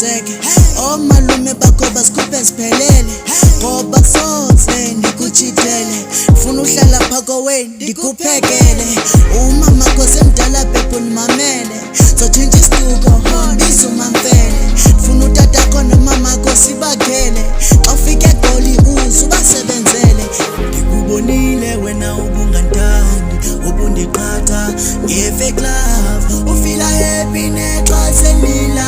ngikuseke omalume bakho basikhuphe siphelele ngoba kusoze ndikuchithele funa uhlala phako weni ndikuphekele umama kho semdala bhebhu ndimamele zotshintsha isituko biza umamfele funa utata kho nomama kho sibakhele xa ufike egoli uze ubasebenzele ndikubonile wena ubungandithandi ubundiqhatha nge-fake love ufila happy nexa selila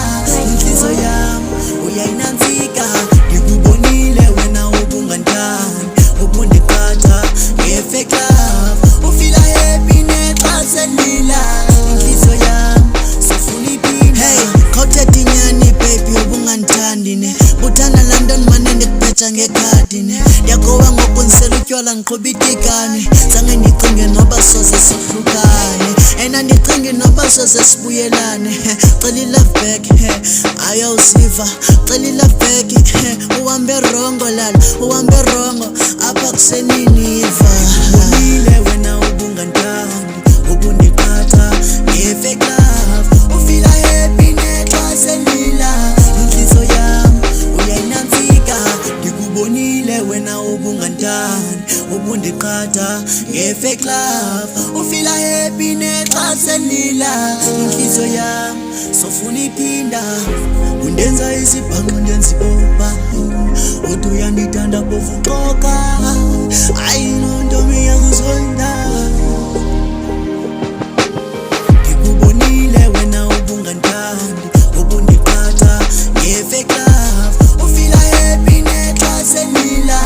inhliziyo yam uyayinantsika ndikubonile wena ubungandithandi ubundiqhatha nge-fake love ufila happy nexa selila inhliziyo yam sifuna iphinda hey khawuthetha inyani baby ubungandithandi ne buthanda London mane ndikubheja ngekhadi ne ndiyagoba ngokunisela utywala ndiqhuba itikane zange ndicinge noba soze sihlukane ena ndicinge noba soze sibuyelane cela i-love back ayawusiva cela i-love back uhambe rongo lala uhambe rongo apha kuseniniva ubonile wena ubungandithandi ubundiqhatha nge-fake love ufila happy nexa selila inhliziyo yam uyayinantsika ndikubonile wena ubungandithandi ubundiqhatha nge-fake love ufila happy nexa selila inhliziyo yam sofuna iphinda undenza isibhanqo ndenza ipopa uthi uyandithanda phofu uxoka ayinontombi yakuzonda ndikubonile wena ubungandithandi ubundiqhatha nge-fake love ufila happy nexa selila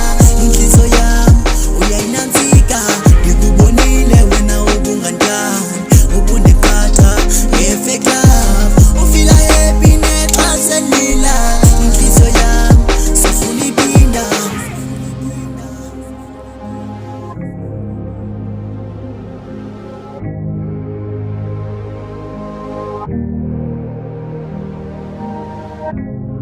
inhliziyo yam uyayinantsika ndikubonile wena ubungandithandi ubundiqhatha nge-fake love ufila happy nexa selila inhliziyo yam sifuna iphinda Thank you.